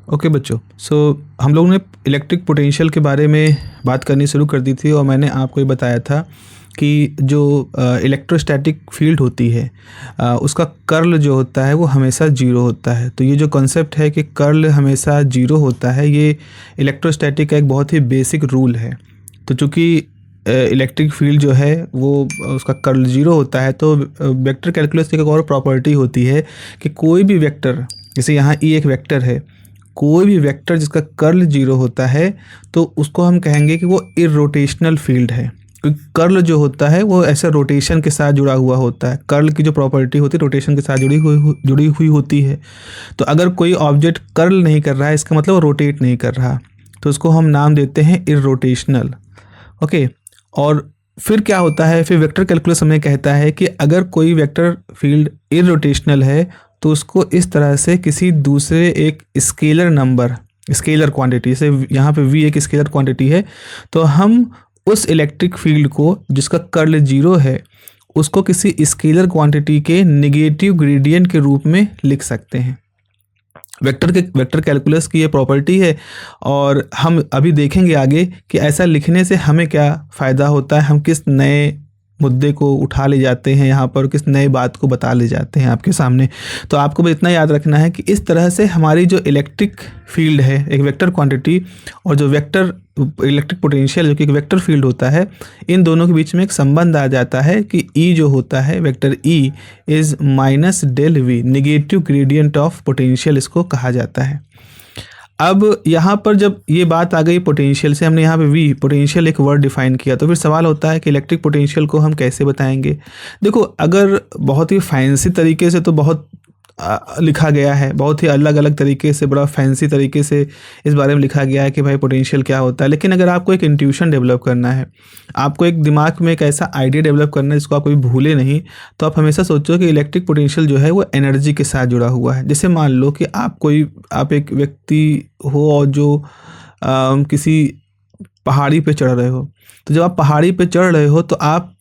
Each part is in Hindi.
ओके बच्चों, हम लोगों ने इलेक्ट्रिक पोटेंशियल के बारे में बात करनी शुरू कर दी थी और मैंने आपको ये बताया था कि जो इलेक्ट्रोस्टैटिक फील्ड होती है उसका कर्ल जो होता है वो हमेशा ज़ीरो होता है। तो ये जो कॉन्सेप्ट है कि कर्ल हमेशा ज़ीरो होता है, ये इलेक्ट्रोस्टैटिक का एक बहुत ही बेसिक रूल है। तो चूँकि इलेक्ट्रिक फील्ड जो है वो उसका कर्ल ज़ीरो होता है, तो वेक्टर कैलकुलस की एक और प्रॉपर्टी होती है कि कोई भी वेक्टर, जैसे यहाँ ई एक वेक्टर है, कोई भी वेक्टर जिसका कर्ल जीरो होता है तो उसको हम कहेंगे कि वो इरोटेशनल फील्ड है। क्योंकि कर्ल जो होता है वो ऐसे रोटेशन के साथ जुड़ा हुआ होता है। कर्ल की जो प्रॉपर्टी होती है रोटेशन के साथ जुड़ी हुई होती है। तो अगर कोई ऑब्जेक्ट कर्ल नहीं कर रहा है, इसका मतलब वो रोटेट नहीं कर रहा, तो उसको हम नाम देते हैं इरोटेशनल। ओके, और फिर क्या होता है, फिर वेक्टर कैलकुलस हमें कहता है कि अगर कोई वेक्टर फील्ड इरोटेशनल है तो उसको इस तरह से किसी दूसरे एक स्केलर नंबर, स्केलर क्वांटिटी से, यहाँ पे v एक स्केलर क्वांटिटी है, तो हम उस इलेक्ट्रिक फील्ड को जिसका कर्ल जीरो है उसको किसी स्केलर क्वांटिटी के नेगेटिव ग्रेडियंट के रूप में लिख सकते हैं। वेक्टर कैलकुलस की ये प्रॉपर्टी है और हम अभी देखेंगे आगे कि ऐसा लिखने से हमें क्या फ़ायदा होता है, हम किस नए मुद्दे को उठा ले जाते हैं यहाँ पर, किस नए बात को बता ले जाते हैं आपके सामने। तो आपको बस इतना याद रखना है कि इस तरह से हमारी जो इलेक्ट्रिक फील्ड है, एक वेक्टर क्वांटिटी, और जो वेक्टर इलेक्ट्रिक पोटेंशियल जो कि एक वेक्टर फील्ड होता है, इन दोनों के बीच में एक संबंध आ जाता है कि ई जो होता है, vector E is minus del V, negative gradient of potential इसको कहा जाता है। अब यहाँ पर जब ये बात आ गई पोटेंशियल से, हमने यहाँ पे वी पोटेंशियल एक वर्ड डिफाइन किया, तो फिर सवाल होता है कि इलेक्ट्रिक पोटेंशियल को हम कैसे बताएंगे। देखो, अगर बहुत ही फैंसी तरीके से तो बहुत लिखा गया है, बहुत ही अलग अलग तरीके से, बड़ा फैंसी तरीके से इस बारे में लिखा गया है कि भाई पोटेंशियल क्या होता है। लेकिन अगर आपको एक इंट्यूशन डेवलप करना है, आपको एक दिमाग में एक ऐसा आइडिया डेवलप करना है जिसको आप कभी भूले नहीं, तो आप हमेशा सोचो कि इलेक्ट्रिक पोटेंशियल जो है वो एनर्जी के साथ जुड़ा हुआ है। जैसे मान लो कि आप एक व्यक्ति हो और जो किसी पहाड़ी पे चढ़ रहे हो, तो जब आप पहाड़ी पे चढ़ रहे हो तो आप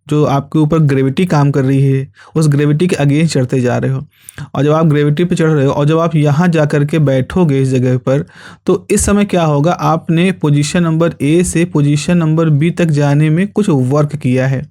जो आपके ऊपर ग्रेविटी काम कर रही है उस ग्रेविटी के अगेंस्ट चढ़ते जा रहे हो, और जब आप ग्रेविटी पे चढ़ रहे हो और जब आप यहाँ जा कर के बैठोगे इस जगह पर, तो इस समय क्या होगा, आपने पोजीशन नंबर ए से पोजीशन नंबर बी तक जाने में कुछ वर्क किया है।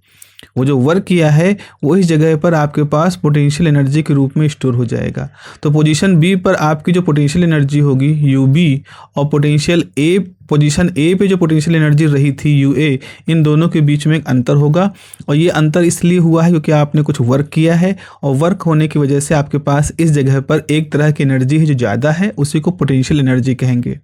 वो जो वर्क किया है वो इस जगह पर आपके पास पोटेंशियल एनर्जी के रूप में स्टोर हो जाएगा। तो पोजीशन बी पर आपकी जो पोटेंशियल एनर्जी होगी यू बी, और पोजीशन ए पे जो पोटेंशियल एनर्जी रही थी यू ए, इन दोनों के बीच में एक अंतर होगा। और ये अंतर इसलिए हुआ है क्योंकि आपने कुछ वर्क किया है, और वर्क होने की वजह से आपके पास इस जगह पर एक तरह की एनर्जी है जो ज़्यादा है, उसी को पोटेंशियल एनर्जी कहेंगे।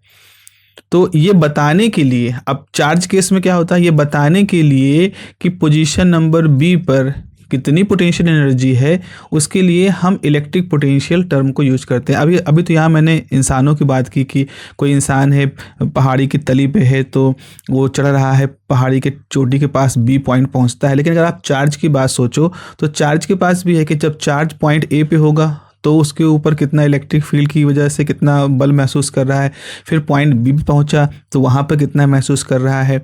तो ये बताने के लिए, अब चार्ज केस में क्या होता है, ये बताने के लिए कि पोजीशन नंबर बी पर कितनी पोटेंशियल एनर्जी है, उसके लिए हम इलेक्ट्रिक पोटेंशियल टर्म को यूज करते हैं। अभी तो यहाँ मैंने इंसानों की बात की कि कोई इंसान है, पहाड़ी की तली पे है, तो वो चढ़ रहा है, पहाड़ी के चोटी के पास बी पॉइंट पहुँचता है। लेकिन अगर आप चार्ज की बात सोचो तो चार्ज के पास भी है कि जब चार्ज पॉइंट ए पे होगा तो उसके ऊपर कितना इलेक्ट्रिक फील्ड की वजह से कितना बल महसूस कर रहा है, फिर पॉइंट बी पे पहुंचा तो वहाँ पर कितना महसूस कर रहा है।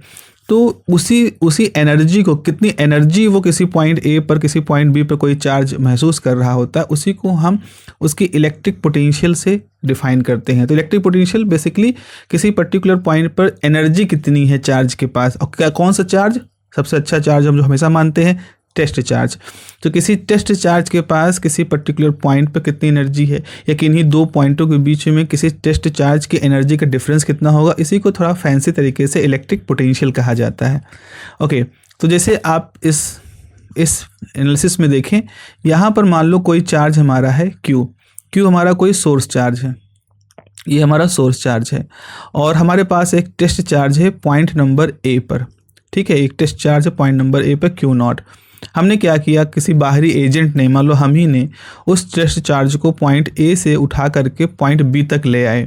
तो उसी एनर्जी को, कितनी एनर्जी वो किसी पॉइंट ए पर, किसी पॉइंट बी पर कोई चार्ज महसूस कर रहा होता है, उसी को हम उसकी इलेक्ट्रिक पोटेंशियल से डिफाइन करते हैं। तो इलेक्ट्रिक पोटेंशियल बेसिकली किसी पर्टिकुलर पॉइंट पर एनर्जी कितनी है चार्ज के पास, और क्या कौन सा चार्ज, सबसे अच्छा चार्ज हम जो हमेशा मानते हैं, टेस्ट चार्ज। तो किसी टेस्ट चार्ज के पास किसी पर्टिकुलर पॉइंट पर कितनी एनर्जी है, या किन्हीं दो पॉइंटों के बीच में किसी टेस्ट चार्ज की एनर्जी का डिफरेंस कितना होगा, इसी को थोड़ा फैंसी तरीके से इलेक्ट्रिक पोटेंशियल कहा जाता है। ओके, तो जैसे आप इस एनालिसिस में देखें, यहाँ पर मान लो कोई चार्ज हमारा है क्यू हमारा कोई सोर्स चार्ज है, ये हमारा सोर्स चार्ज है, और हमारे पास एक टेस्ट चार्ज है पॉइंट नंबर ए पर। ठीक है, एक टेस्ट चार्ज है पॉइंट नंबर ए पर क्यू नॉट। हमने क्या किया, किसी बाहरी एजेंट ने, मान लो हम ही ने, उस टेस्ट चार्ज को पॉइंट ए से उठा करके पॉइंट बी तक ले आए।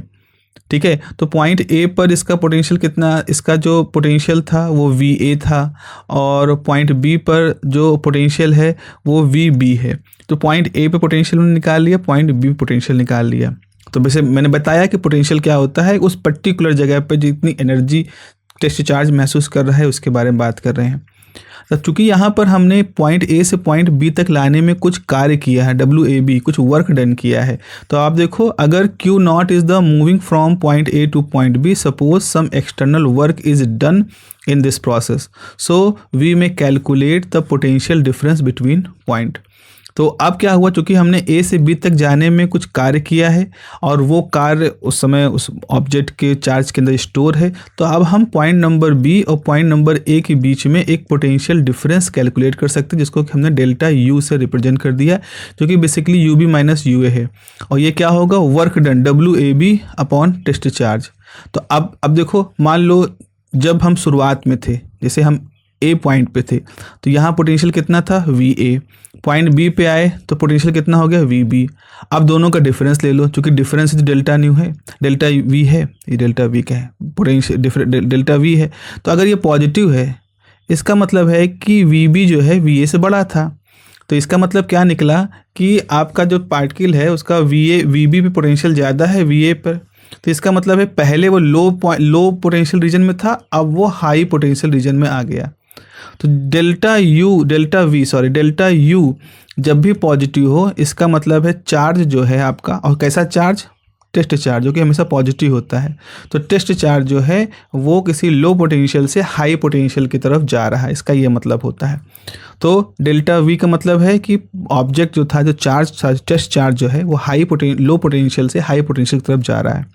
ठीक है, तो पॉइंट ए पर इसका पोटेंशियल कितना, इसका जो पोटेंशियल था वो वी ए था, और पॉइंट बी पर जो पोटेंशियल है वो वी बी है। तो पॉइंट ए पे पोटेंशियल निकाल लिया, पॉइंट बी पोटेंशियल निकाल लिया। तो वैसे मैंने बताया कि पोटेंशियल क्या होता है, उस पर्टिकुलर जगह पर जितनी एनर्जी टेस्ट चार्ज महसूस कर रहा है उसके बारे में बात कर रहे हैं। तो चूंकि यहाँ पर हमने पॉइंट ए से पॉइंट बी तक लाने में कुछ कार्य किया है, WAB कुछ वर्क डन किया है, तो आप देखो अगर Q naught is the moving from point A to point B, suppose some external work is done in this process, so we may calculate the potential difference between point. तो अब क्या हुआ, चूंकि हमने ए से बी तक जाने में कुछ कार्य किया है और वो कार्य उस समय उस ऑब्जेक्ट के चार्ज के अंदर स्टोर है, तो अब हम पॉइंट नंबर बी और पॉइंट नंबर ए के बीच में एक पोटेंशियल डिफरेंस कैलकुलेट कर सकते हैं, जिसको कि हमने डेल्टा यू से रिप्रेजेंट कर दिया, जो कि basically U B minus U A है। और ये क्या होगा, work done WAB upon test charge. तो अब देखो, मान लो जब हम शुरुआत में थे, जैसे हम ए पॉइंट पे थे, तो यहाँ पोटेंशियल कितना था VA, पॉइंट बी पे आए तो पोटेंशियल कितना हो गया VB। अब दोनों का डिफरेंस ले लो, क्योंकि डिफरेंस डेल्टा न्यू है, डेल्टा वी है, ये डेल्टा वी का है, पोटेंशियल डेल्टा वी है। तो अगर ये पॉजिटिव है, इसका मतलब है कि VB जो है VA से बड़ा था। तो इसका मतलब क्या निकला कि आपका जो पार्टिकल है उसका VB पे पोटेंशियल ज़्यादा है VA पर। तो इसका मतलब है पहले वो लो पोटेंशियल रीजन में था, अब वो हाई पोटेंशियल रीजन में आ गया। तो डेल्टा यू जब भी पॉजिटिव हो, इसका मतलब है चार्ज जो है आपका, और कैसा चार्ज, टेस्ट चार्ज, जो कि हमेशा पॉजिटिव होता है। तो टेस्ट चार्ज जो है वो किसी लो पोटेंशियल से हाई पोटेंशियल की तरफ जा रहा है, इसका ये मतलब होता है। तो डेल्टा वी का मतलब है कि ऑब्जेक्ट जो था, जो चार्ज टेस्ट चार्ज जो है वो लो पोटेंशियल से हाई पोटेंशियल की तरफ जा रहा है।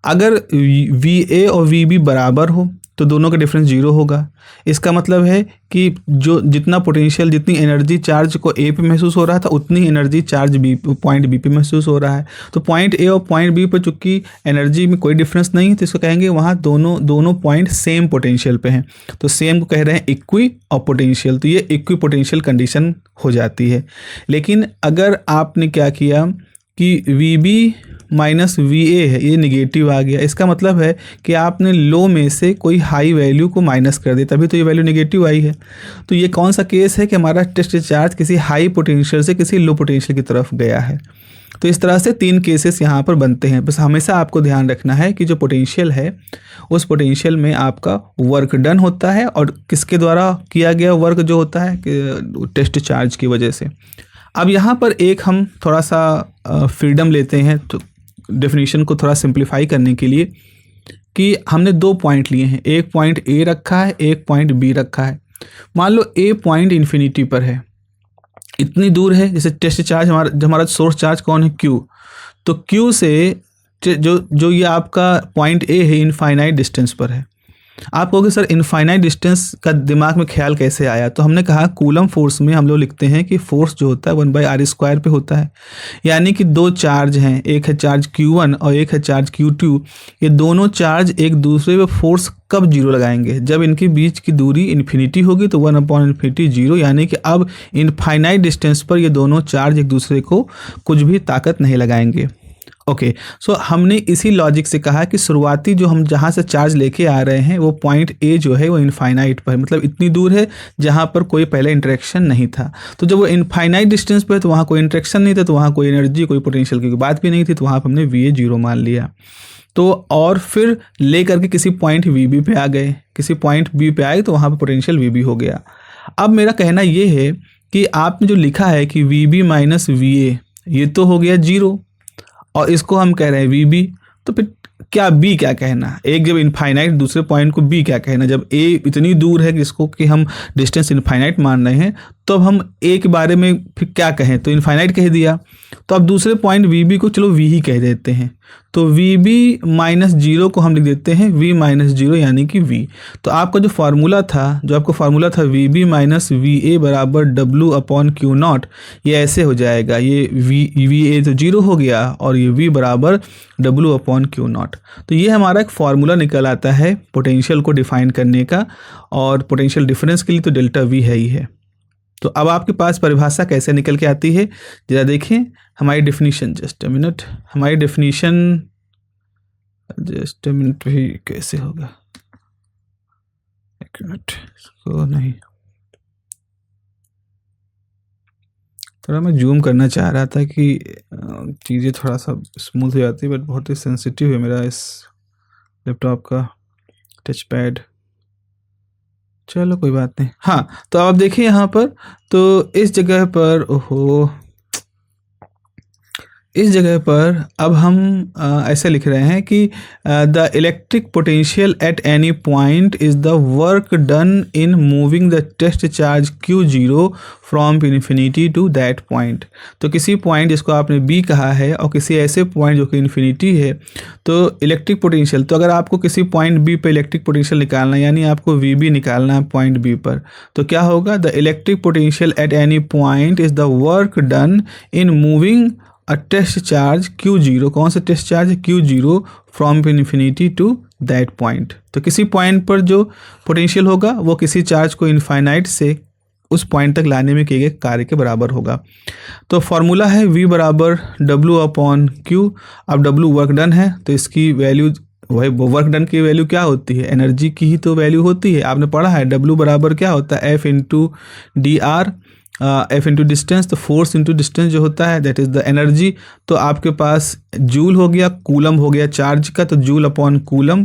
अगर VA और VB बराबर हो तो दोनों का डिफरेंस 0 होगा। इसका मतलब है कि जो जितना पोटेंशियल, जितनी एनर्जी चार्ज को A पे महसूस हो रहा था, उतनी एनर्जी चार्ज पॉइंट B पे महसूस हो रहा है। तो पॉइंट A और पॉइंट B पर चूँकि एनर्जी में कोई डिफरेंस नहीं है, तो इसको कहेंगे वहाँ दोनों पॉइंट सेम पोटेंशियल पे हैं। तो सेम को कह रहे हैं इक्वी और पोटेंशियल, तो ये इक्वी पोटेंशियल कंडीशन हो जाती है। लेकिन अगर आपने क्या किया कि VB माइनस VA है, ये निगेटिव आ गया, इसका मतलब है कि आपने लो में से कोई हाई वैल्यू को माइनस कर दिया, तभी तो ये वैल्यू निगेटिव आई है। तो ये कौन सा केस है कि हमारा टेस्ट चार्ज किसी हाई पोटेंशियल से किसी लो पोटेंशियल की तरफ गया है। तो इस तरह से 3 केसेस यहाँ पर बनते हैं। बस हमेशा आपको ध्यान रखना है कि जो पोटेंशियल है उस पोटेंशियल में आपका वर्क डन होता है, और किसके द्वारा किया गया वर्क जो होता है टेस्ट चार्ज की वजह से। अब यहाँ पर एक हम थोड़ा सा फ्रीडम लेते हैं तो डेफिनेशन को थोड़ा सिंप्लीफाई करने के लिए, कि हमने 2 पॉइंट लिए हैं, एक पॉइंट A रखा है, एक पॉइंट B रखा है। मान लो A पॉइंट इन्फिनिटी पर है, इतनी दूर है, जैसे टेस्ट चार्ज हमारा सोर्स चार्ज कौन है, Q। तो Q से जो ये आपका पॉइंट A है इनफाइनाइट डिस्टेंस पर है। आप कहोगे सर इनफाइनाइट डिस्टेंस का दिमाग में ख्याल कैसे आया, तो हमने कहा कूलम फोर्स में हम लोग लिखते हैं कि फोर्स जो होता है 1/r² पे होता है। यानी कि 2 चार्ज हैं, एक है चार्ज Q1 और एक है चार्ज Q2। ये दोनों चार्ज एक दूसरे पे फोर्स कब 0 लगाएंगे, जब इनके बीच की दूरी इन्फिनिटी होगी, तो 1/∞ 0, यानी कि अब इनफाइनाइट डिस्टेंस पर ये दोनों चार्ज एक दूसरे को कुछ भी ताकत नहीं लगाएंगे। ओके, सो हमने इसी लॉजिक से कहा कि शुरुआती जो हम जहाँ से चार्ज लेके आ रहे हैं वो पॉइंट A जो है वो इनफाइनाइट पर, मतलब इतनी दूर है जहाँ पर कोई पहले इंटरेक्शन नहीं था। तो जब वो इनफाइनाइट डिस्टेंस पर है तो वहाँ कोई इंटरेक्शन नहीं था, तो वहाँ कोई एनर्जी, कोई पोटेंशियल की बात भी नहीं थी, तो वहाँ पर हमने VA 0 मान लिया। तो और फिर ले करके किसी पॉइंट VB पे आ गए, किसी पॉइंट B पे आए तो वहाँ पर पोटेंशियल VB हो गया। अब मेरा कहना ये है कि आपने जो लिखा है कि VB माइनस VA, ये तो हो गया 0, और इसको हम कह रहे हैं VB, तो फिर क्या B क्या कहना, एक जब इनफाइनाइट दूसरे पॉइंट को B क्या कहना, जब A इतनी दूर है जिसको कि हम डिस्टेंस इनफाइनाइट मान रहे हैं, तो अब हम A के बारे में फिर क्या कहें, तो इनफाइनाइट कह दिया। तो अब दूसरे पॉइंट VB को चलो V ही कह देते हैं, तो VB माइनस 0 को हम लिख देते हैं V माइनस 0 यानी कि V। तो आपका जो फार्मूला था, VB माइनस VA बराबर W/Q0, ये ऐसे हो जाएगा, ये VA तो 0 हो गया और ये V बराबर W/Q0। तो ये हमारा एक फार्मूला निकल आता है पोटेंशियल को डिफाइन करने का, और पोटेंशियल डिफरेंस के लिए तो डेल्टा V है ही है। तो अब आपके पास परिभाषा कैसे निकल के आती है, जरा देखें हमारी डेफिनेशन। जस्ट अ मिनट, हमारी डेफिनेशन जस्ट अ मिनट भी कैसे होगा, एक मिनट, इसको नहीं, थोड़ा मैं जूम करना चाह रहा था कि चीज़ें थोड़ा सा स्मूथ हो जाती, बट बहुत ही सेंसिटिव है मेरा इस लैपटॉप का टच पैड। चलो कोई बात नहीं। हाँ, तो आप देखिए यहाँ पर, तो इस जगह पर ओहो! इस जगह पर अब हम ऐसे लिख रहे हैं कि the electric potential at any point is the work done in moving the test charge Q0 from infinity to that point. तो किसी पॉइंट जिसको आपने B कहा है और किसी ऐसे पॉइंट जो कि इन्फिनिटी है, तो इलेक्ट्रिक पोटेंशियल, तो अगर आपको किसी पॉइंट B पे इलेक्ट्रिक पोटेंशियल निकालना है, यानी आपको VB निकालना है पॉइंट B पर, तो क्या होगा? The electric potential at any point is the work done in moving a test charge Q0। कौन सा टेस्ट चार्ज है? Q0 from infinity to that point. तो किसी पॉइंट पर जो पोटेंशियल होगा वो किसी चार्ज को इनफाइनाइट से उस पॉइंट तक लाने में किए गए कार्य के बराबर होगा। तो फॉर्मूला है V बराबर W/Q। अब W वर्क डन है, तो इसकी वैल्यू, वही वर्क डन की वैल्यू क्या होती है? एनर्जी की ही तो वैल्यू होती है। आपने पढ़ा है W बराबर क्या होता है? F into DR, F into distance, तो फोर्स इंटू डिस्टेंस जो होता है दैट इज़ द एनर्जी। तो आपके पास जूल हो गया, कूलम हो गया चार्ज का, तो जूल अपॉन कूलम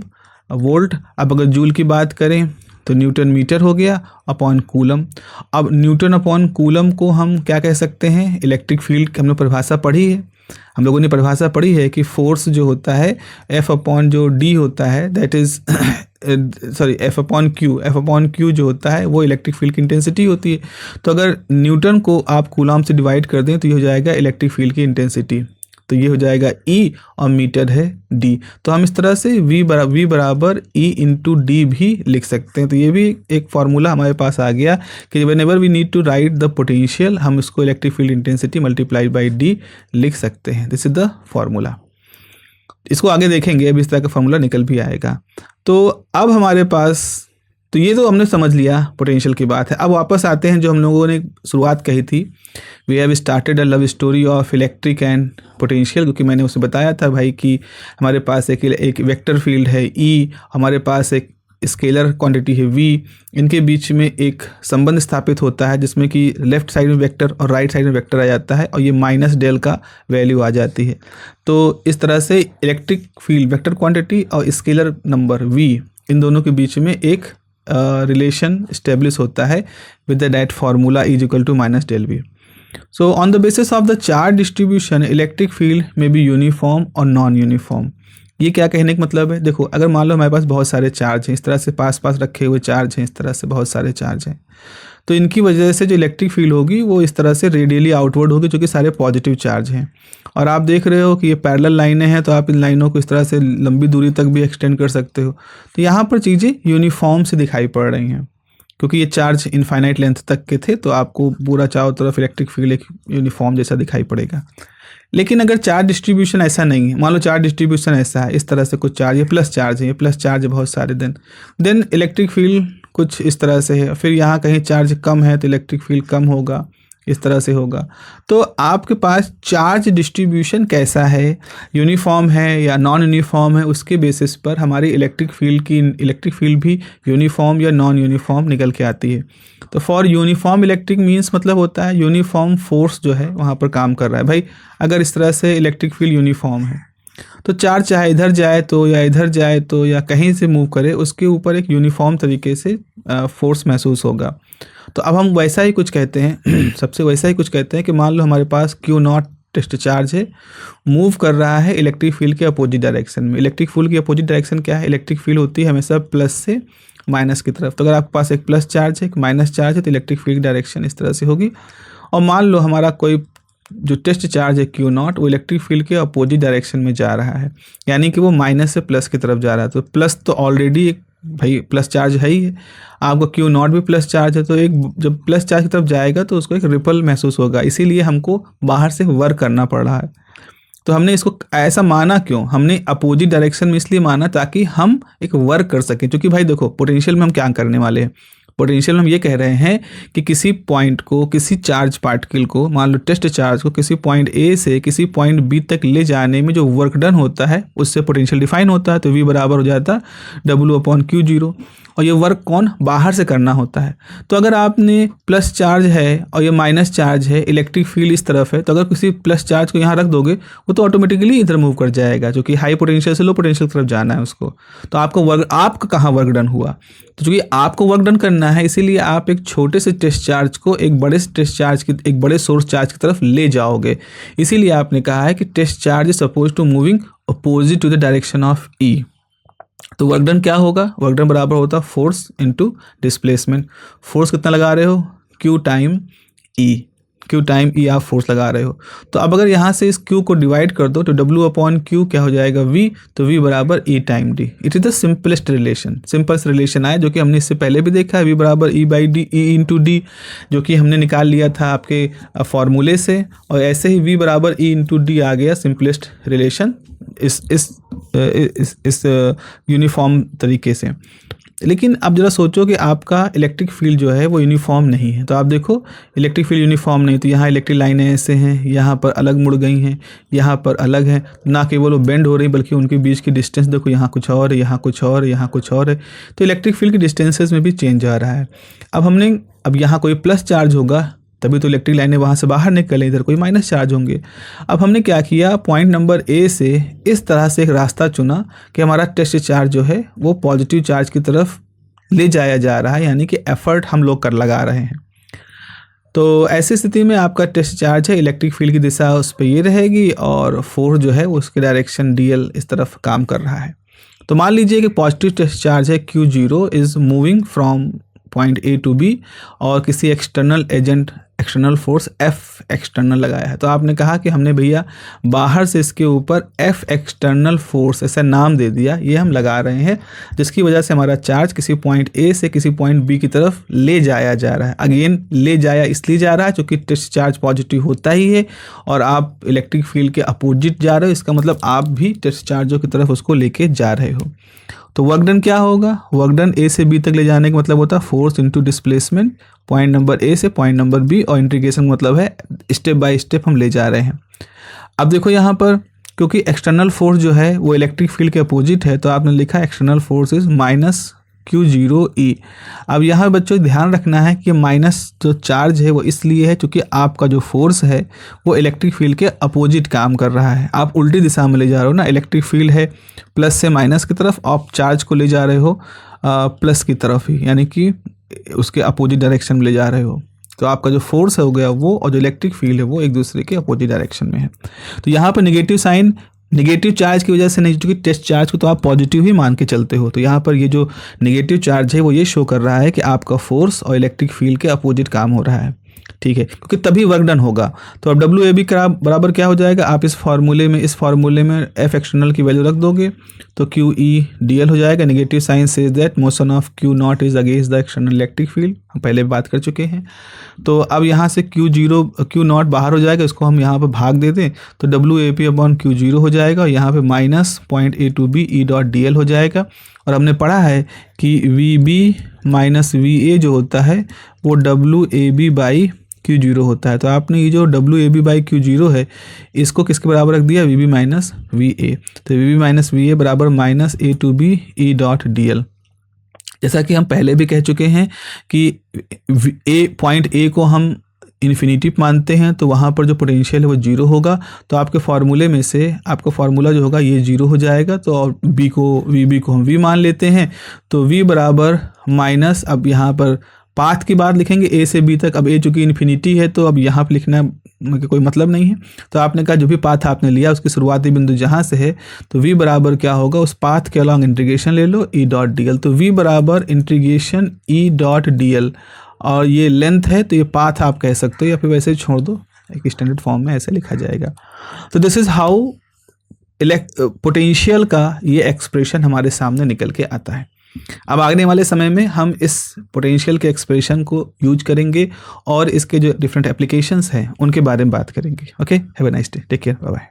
वोल्ट। अब अगर जूल की बात करें तो न्यूटन मीटर हो गया अपॉन कूलम। अब न्यूटन अपॉन कूलम को हम क्या कह सकते हैं? इलेक्ट्रिक फील्ड की हमने परिभाषा पढ़ी है, हम लोगों ने परिभाषा पढ़ी है कि फोर्स जो होता है F अपॉन जो D होता है that is sorry F upon Q जो होता है वो इलेक्ट्रिक फील्ड की इंटेंसिटी होती है। तो अगर न्यूटन को आप कूलम से डिवाइड कर दें तो ये हो जाएगा इलेक्ट्रिक फील्ड की इंटेंसिटी, तो ये हो जाएगा E और मीटर है D। तो हम इस तरह से V बराबर E इंटू D भी लिख सकते हैं। तो ये भी एक फार्मूला हमारे पास आ गया कि whenever we need to write the potential, हम इसको electric field intensity multiplied by D लिख सकते हैं। This is the formula. इसको आगे देखेंगे, अब इस तरह का फार्मूला निकल भी आएगा। तो अब हमारे पास, तो ये तो हमने समझ लिया पोटेंशियल की बात है। अब वापस आते हैं जो हम लोगों ने शुरुआत कही थी, we have started a love story of electric and potential, क्योंकि मैंने उसे बताया था भाई कि हमारे पास एक वेक्टर फील्ड है E, हमारे पास एक स्केलर क्वांटिटी है V, इनके बीच में एक संबंध स्थापित होता है जिसमें कि लेफ्ट साइड में वेक्टर और राइट साइड में वेक्टर आ जाता है और ये माइनस डेल का वैल्यू आ जाती है। तो इस तरह से इलेक्ट्रिक फील्ड वेक्टर क्वांटिटी और स्केलर नंबर V, इन दोनों के बीच में एक रिलेशन स्टेब्लिश होता है with the that formula E equal to minus del V। So on the basis of the charge distribution, electric field may be uniform और नॉन यूनिफॉर्म। ये क्या कहने का मतलब है? देखो, अगर मान लो हमारे पास बहुत सारे चार्ज हैं, इस तरह से पास पास रखे हुए चार्ज हैं, इस तरह से बहुत सारे चार्ज हैं, तो इनकी वजह से जो इलेक्ट्रिक फील्ड होगी वो इस तरह से रेडियली आउटवर्ड होगी, जो कि सारे पॉजिटिव चार्ज हैं। और आप देख रहे हो कि ये पैरेलल लाइनें हैं, तो आप इन लाइनों को इस तरह से लंबी दूरी तक भी एक्सटेंड कर सकते हो। तो यहाँ पर चीज़ें यूनिफॉर्म से दिखाई पड़ रही हैं, क्योंकि ये चार्ज इनफाइनाइट लेंथ तक के थे, तो आपको पूरा चारों तरफ इलेक्ट्रिक फील्ड एक यूनिफॉर्म जैसा दिखाई पड़ेगा। लेकिन अगर चार्ज डिस्ट्रीब्यूशन ऐसा नहीं है, मान लो चार्ज डिस्ट्रीब्यूशन ऐसा है, इस तरह से कुछ चार्ज, ये प्लस चार्ज है, ये प्लस चार्ज है बहुत सारे, देन इलेक्ट्रिक फील्ड कुछ इस तरह से है। फिर यहाँ कहीं चार्ज कम है तो इलेक्ट्रिक फील्ड कम होगा, इस तरह से होगा। तो आपके पास चार्ज डिस्ट्रीब्यूशन कैसा है, यूनिफॉर्म है या नॉन यूनिफॉर्म है, उसके बेसिस पर हमारी इलेक्ट्रिक फील्ड भी यूनिफॉर्म या नॉन यूनिफॉर्म निकल के आती है। तो फॉर यूनिफॉर्म इलेक्ट्रिक मीन्स मतलब होता है यूनिफॉर्म फोर्स जो है वहाँ पर काम कर रहा है। भाई अगर इस तरह से इलेक्ट्रिक फील्ड यूनिफॉर्म है तो चार्ज चाहे इधर जाए तो या इधर जाए तो या कहीं से मूव करे, उसके ऊपर एक यूनिफॉर्म तरीके से फोर्स महसूस होगा। तो अब हम वैसा ही कुछ कहते हैं सबसे वैसा ही कुछ कहते हैं कि मान लो हमारे पास Q0 टेस्ट चार्ज है, मूव कर रहा है इलेक्ट्रिक फील्ड के अपोजिट डायरेक्शन में। इलेक्ट्रिक फील्ड की अपोजिट डायरेक्शन क्या है? इलेक्ट्रिक फील्ड होती है हमेशा प्लस से माइनस की तरफ। तो अगर आपके पास एक प्लस चार्ज है, एक माइनस चार्ज है, तो इलेक्ट्रिक फील्ड डायरेक्शन इस तरह से होगी। और मान लो हमारा कोई जो टेस्ट चार्ज है Q0 वो इलेक्ट्रिक फील्ड के अपोजिट डायरेक्शन में जा रहा है, यानी कि वो माइनस से प्लस की तरफ जा रहा है। तो प्लस तो ऑलरेडी एक भाई प्लस चार्ज है ही है, आपका Q0 भी प्लस चार्ज है, तो एक जब प्लस चार्ज की तरफ जाएगा तो उसको एक रिपल महसूस होगा, इसीलिए हमको बाहर से वर्क करना पड़ रहा है। तो हमने इसको ऐसा माना क्यों? हमने अपोजिट डायरेक्शन में इसलिए माना ताकि हम एक वर्क कर सकें। क्योंकि भाई देखो, पोटेंशियल में हम क्या करने वाले हैं, पोटेंशियल में हम ये कह रहे हैं कि किसी पॉइंट को, किसी चार्ज पार्टिकल को, मान लो टेस्ट चार्ज को किसी पॉइंट A से किसी पॉइंट B तक ले जाने में जो वर्क डन होता है उससे पोटेंशियल डिफाइन होता है। तो V बराबर हो जाता है W/Q0, और ये वर्क कौन? बाहर से करना होता है। तो अगर आपने प्लस चार्ज है और ये माइनस चार्ज है, इलेक्ट्रिक फील्ड इस तरफ है, तो अगर किसी प्लस चार्ज को यहाँ रख दोगे वो तो ऑटोमेटिकली इधर मूव कर जाएगा, क्योंकि हाई पोटेंशियल से लो पोटेंशियल की तरफ जाना है उसको। तो आपको वर्क, आपका कहाँ वर्क डन हुआ? तो चूँकि आपको वर्क डन करना है, इसीलिए आप एक छोटे से टेस्ट चार्ज को एक बड़े से टेस्ट चार्ज की, एक बड़े सोर्स चार्ज की तरफ ले जाओगे। इसीलिए आपने कहा है कि test charge is suppose to moving opposite to the direction of E. तो वर्क डन क्या होगा? वर्क डन बराबर होता है फोर्स इनटू डिस्प्लेसमेंट। फोर्स कितना लगा रहे हो? Q time E। Q time E आप फोर्स लगा रहे हो। तो अब अगर यहाँ से इस Q को डिवाइड कर दो तो W अपॉन Q क्या हो जाएगा? V। तो V बराबर E time D। It is the simplest relation, simple relation आया जो कि हमने इससे पहले भी देखा है, V बराबर E by D, E into D, जो कि हमने निकाल लिया था आपके फॉर्मूले से। और ऐसे ही V बराबर E इंटू डी आ गया सिंपलेस्ट रिलेशन इस यूनिफॉर्म तरीके से। लेकिन अब जरा सोचो कि आपका इलेक्ट्रिक फील्ड जो है वो यूनिफॉर्म नहीं है। तो आप देखो इलेक्ट्रिक फील्ड यूनिफॉर्म नहीं, तो यहाँ इलेक्ट्रिक लाइनें ऐसे हैं, यहाँ पर अलग मुड़ गई हैं, यहाँ पर अलग है, ना केवल वो बेंड हो रही बल्कि उनके बीच की डिस्टेंस देखो, यहाँ कुछ और है, यहाँ कुछ और है, यहाँ कुछ और है। तो इलेक्ट्रिक फील्ड की डिस्टेंसेज में भी चेंज आ रहा है। अब यहाँ कोई प्लस चार्ज होगा तभी तो इलेक्ट्रिक लाइनें वहाँ से बाहर निकलें, इधर कोई माइनस चार्ज होंगे। अब हमने क्या किया, पॉइंट नंबर ए से इस तरह से एक रास्ता चुना कि हमारा टेस्ट चार्ज जो है वो पॉजिटिव चार्ज की तरफ ले जाया जा रहा है, यानी कि एफर्ट हम लोग लगा रहे हैं। तो ऐसी स्थिति में आपका टेस्ट चार्ज है, इलेक्ट्रिक फील्ड की दिशा उस पर ये रहेगी और फोर्स जो है उसके डायरेक्शन DL इस तरफ काम कर रहा है। तो मान लीजिए कि पॉजिटिव टेस्ट चार्ज है Q0 is moving from point A to B और किसी external agent, external force F external लगाया है। तो आपने कहा कि हमने भैया बाहर से इसके ऊपर F एक्सटर्नल फोर्स ऐसा नाम दे दिया, ये हम लगा रहे हैं, जिसकी वजह से हमारा चार्ज किसी पॉइंट A से किसी पॉइंट B की तरफ ले जाया जा रहा है। अगेन ले जाया इसलिए जा रहा है क्योंकि टेस्ट चार्ज पॉजिटिव होता ही है और आप इलेक्ट्रिक फील्ड के अपोजिट जा रहे हो, इसका मतलब आप भी टेस्ट चार्जों की तरफ उसको लेके जा रहे हो। तो वर्क डन क्या होगा? वर्क डन A से B तक ले जाने का मतलब होता है force into displacement, point number A से पॉइंट नंबर B, और इंटीग्रेशन मतलब है स्टेप बाय स्टेप हम ले जा रहे हैं। अब देखो यहाँ पर क्योंकि एक्सटर्नल फोर्स जो है वो इलेक्ट्रिक फील्ड के अपोजिट है, तो आपने लिखा external force is minus Q0E। अब यहाँ बच्चों ध्यान रखना है कि माइनस जो चार्ज है वो इसलिए है क्योंकि आपका जो फोर्स है वो इलेक्ट्रिक फील्ड के अपोजिट काम कर रहा है। आप उल्टी दिशा में ले जा रहे हो ना, इलेक्ट्रिक फील्ड है प्लस से माइनस की तरफ, आप चार्ज को ले जा रहे हो प्लस की तरफ ही, यानी कि उसके अपोजिट डायरेक्शन में ले जा रहे हो। तो आपका जो फोर्स हो गया वो और जो इलेक्ट्रिक फील्ड है वो एक दूसरे के अपोजिट डायरेक्शन में है। तो यहाँ पर नेगेटिव साइन नेगेटिव चार्ज की वजह से नहीं, क्योंकि टेस्ट चार्ज को तो आप पॉजिटिव ही मान के चलते हो। तो यहाँ पर ये जो नेगेटिव चार्ज है वो ये शो कर रहा है कि आपका फोर्स और इलेक्ट्रिक फील्ड के अपोजिट काम हो रहा है, ठीक है, क्योंकि तभी वर्क डन होगा। तो अब WAB बराबर क्या हो जाएगा? आप इस फार्मूले में F एक्सटर्नल की वैल्यू रख दोगे तो QE DL हो जाएगा। Negative sign says that motion of Q0 is against the external electric field, हम पहले बात कर चुके हैं। तो अब यहाँ से Q0 बाहर हो जाएगा, इसको हम यहाँ पर भाग दे दें तो WAP अपॉन Q0 हो जाएगा, यहाँ पे minus point A to B E dot DL हो जाएगा। और हमने पढ़ा है कि VB माइनस VA जो होता है वो WAB बाई Q0 होता है। तो आपने ये जो WAB बाई Q0 है इसको किसके बराबर रख दिया? VB minus VA। तो VB माइनस VA बराबर minus A to B E dot DL। जैसा कि हम पहले भी कह चुके हैं कि पॉइंट A को हम इन्फिनिटी मानते हैं तो वहाँ पर जो पोटेंशियल है वो 0 होगा। तो आपके फार्मूले में से आपका फार्मूला जो होगा ये 0 हो जाएगा। तो और VB को हम V मान लेते हैं, तो V बराबर माइनस, अब यहाँ पर पाथ की बात लिखेंगे A से B तक। अब A चूँकि इन्फिनिटी है तो अब यहाँ पर लिखना कोई मतलब नहीं है। तो आपने कहा जो भी पाथ आपने लिया उसकी शुरुआती बिंदु जहाँ से है तो V बराबर क्या होगा, उस पाथ के अलॉन्ग इंटीग्रेशन ले लो E डॉट DL। तो V बराबर इंटीग्रेशन E डॉट DL, और ये लेंथ है तो ये पाथ आप कह सकते हो या फिर वैसे ही छोड़ दो, एक स्टैंडर्ड फॉर्म में ऐसे लिखा जाएगा। तो दिस इज़ हाउ पोटेंशियल का ये एक्सप्रेशन हमारे सामने निकल के आता है। अब आने वाले समय में हम इस पोटेंशियल के एक्सप्रेशन को यूज करेंगे और इसके जो डिफरेंट एप्लीकेशंस हैं उनके बारे में बात करेंगे। Okay, have a nice day, take care, bye bye.